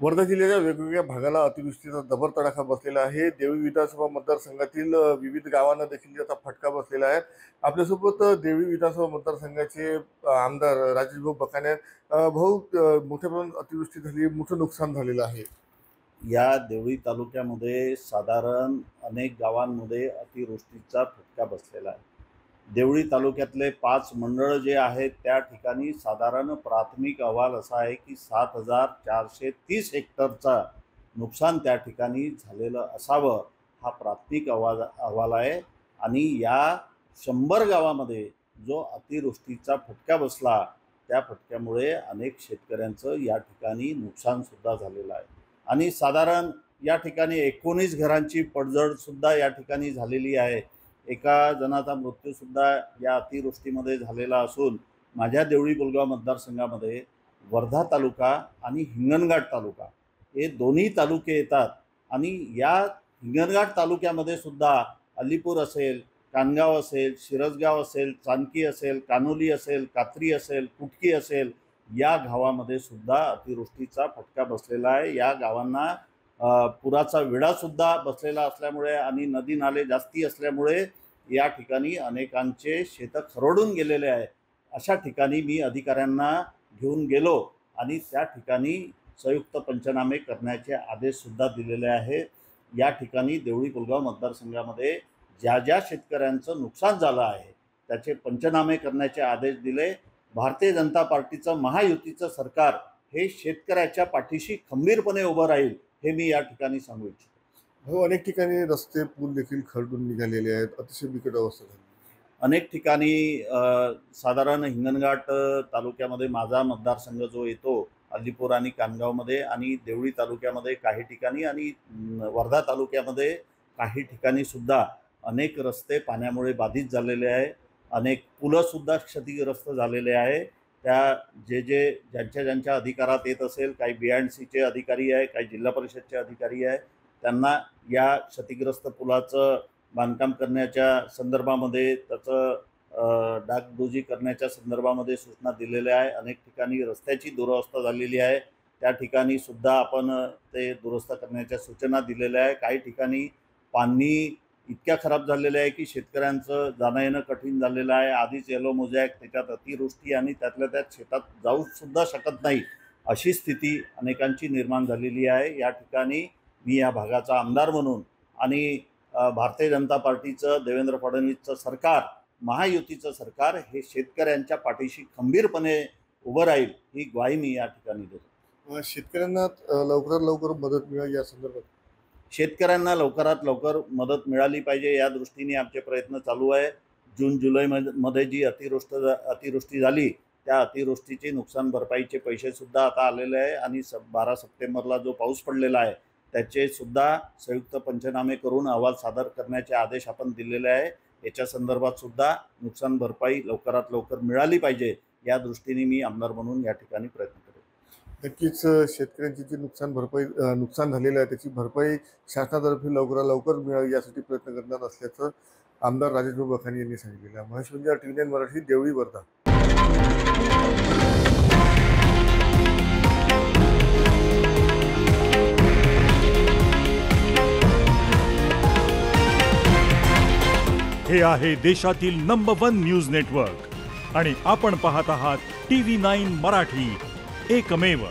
वर्धा जिल्ह्याच्या वेगवेगळ्या भागाला अतिवृष्टीचा जबर तडाखा बसलेला आहे. देवळी विधानसभा मतदारसंघातील विविध गावांना देखील त्याचा फटका बसलेला आहे. आपल्यासोबत देवळी विधानसभा मतदारसंघाचे आमदार राजेशभाऊ बकाने आहेत. भाऊ, मोठ्या प्रमाणात अतिवृष्टी झाली, मोठं नुकसान झालेलं आहे. या देवळी तालुक्यामध्ये साधारण अनेक गावांमध्ये अतिवृष्टीचा फटका बसलेला आहे. देवळी तालुक्यातले 5 मंडळ जे आहेत त्या ठिकाणी साधारण प्राथमिक अहवाल असा आहे की 7,430 हेक्टरचा नुकसान त्या ठिकाणी झालेलं असावं, हा प्राथमिक अहवाल आहे. आणि या 100 गावामध्ये जो अतिवृष्टीचा फटका बसला त्या फटक्यामुळे अनेक शेतकऱ्यांचं या ठिकाणी नुकसानसुद्धा झालेलं आहे. आणि साधारण या ठिकाणी 19 घरांची पडझडसुद्धा या ठिकाणी झालेली आहे. एका जणाचा मृत्यूसुद्धा या अतिवृष्टीमध्ये झालेला असून माझ्या देवळी बोलगाव मतदारसंघामध्ये वर्धा तालुका आणि हिंगणघाट तालुका हे दोन्ही तालुके येतात. आणि या हिंगणघाट तालुक्यामध्ये सुद्धा अलीपूर असेल, कानगाव असेल, शिरसगाव असेल, चांदकी असेल, कानोली असेल, कात्री असेल, कुटकी असेल, या गावामध्ये सुद्धा अतिवृष्टीचा फटका बसलेला आहे. या गावांना पुराचा विडासुद्धा बसलेला असल्यामुळे आणि नदी नाले जास्ती असल्यामुळे या ठिकाणी अनेकांचे शेतं खरडून गेलेले आहे. अशा ठिकाणी मी अधिकाऱ्यांना घेऊन गेलो आणि त्या ठिकाणी संयुक्त पंचनामे करण्याचे आदेशसुद्धा दिलेले आहे. या ठिकाणी देवळी बोलगाव मतदारसंघामध्ये ज्या ज्या शेतकऱ्यांचं नुकसान झालं आहे त्याचे पंचनामे करण्याचे आदेश दिले. भारतीय जनता पार्टीचं महायुतीचं सरकार हे शेतकऱ्याच्या पाठीशी खंबीरपणे उभं राहील हे मी या ठिकाणी सांगू इच्छितो. हो, अनेक ठिकाणी रस्ते पूल देखील खरडून निघालेले आहेत. अतिशय बिकट अवस्था झाली. अनेक ठिकाणी साधारण हिंगणघाट तालुक्यामध्ये माझा मतदारसंघ जो येतो अलीपूर आणि कानगावमध्ये, आणि देवळी तालुक्यामध्ये काही ठिकाणी, आणि वर्धा तालुक्यामध्ये काही ठिकाणी सुद्धा अनेक रस्ते पाण्यामुळे बाधित झालेले आहे. अनेक पुलंसुद्धा क्षतिग्रस्त झालेले आहे. त्या ज्यांच्या अधिकारात येत असेल, काही BNCचे अधिकारी आहे, काही जिल्हा परिषदचे अधिकारी आहे, त्यांना या क्षतिग्रस्त पुलाचं बांधकाम करण्याच्या संदर्भामध्ये, त्याचं डागडुजी करण्याच्या संदर्भामध्ये सूचना दिलेल्या आहे. अनेक ठिकाणी रस्त्याची दुरवस्था झालेली आहे, त्या ठिकाणी सुद्धा आपण ते दुरुस्त करण्याच्या सूचना दिलेल्या आहे. काही ठिकाणी पाणी इतक्या खराब झालेलं आहे की शेतकऱ्यांचं जाणं येणं कठीण झालेलं आहे. आधीच येलो मोजॅक, त्याच्यात अतिवृष्टी, आणि त्यातल्या त्यात शेतात जाऊसुद्धा शकत नाही अशी स्थिती अनेकांची निर्माण झालेली आहे. या ठिकाणी मी या भागाचा आमदार म्हणून आणि भारतीय जनता पार्टीचं, देवेंद्र फडणवीसचं सरकार, महायुतीचं सरकार हे शेतकऱ्यांच्या पाठीशी खंबीरपणे उभं राहील ही ग्वाही मी या ठिकाणी देतो. शेतकऱ्यांना लवकरात लवकर मदत मिळेल या संदर्भात शेतकऱ्यांना लवकरात लवकर मदत मिळाली पाहिजे या दृष्टीने आमचे प्रयत्न चालू आहे. जून-जुलैमध्ये जी अतिवृष्टी झाली त्या अतिवृष्टीची नुकसान भरपाईचे पैसेसुद्धा आता आलेले आहे. आणि 12 सप्टेंबरला जो पाऊस पडलेला आहे त्याचेसुद्धा संयुक्त पंचनामे करून अहवाल सादर करण्याचे आदेश आपण दिलेले आहे. याच्या संदर्भात सुद्धा नुकसान भरपाई लवकरात लवकर मिळाली पाहिजे या दृष्टीने मी आमदार म्हणून या ठिकाणी प्रयत्न करेन. नक्कीच शेतकऱ्यांची जी नुकसान झालेलं आहे त्याची भरपाई शासनातर्फे लवकरात लवकर मिळावी यासाठी प्रयत्न करणार असल्याचं आमदार राजेशभाऊ बकाने यांनी सांगितलेलं आहे. महेश गुंजाळ, TV9 मराठी, देवळी, वर्धा. हे आहे देशातील नंबर 1 न्यूज नेटवर्क आणि आपण पाहत आहात TV9 मराठी, एकमेव.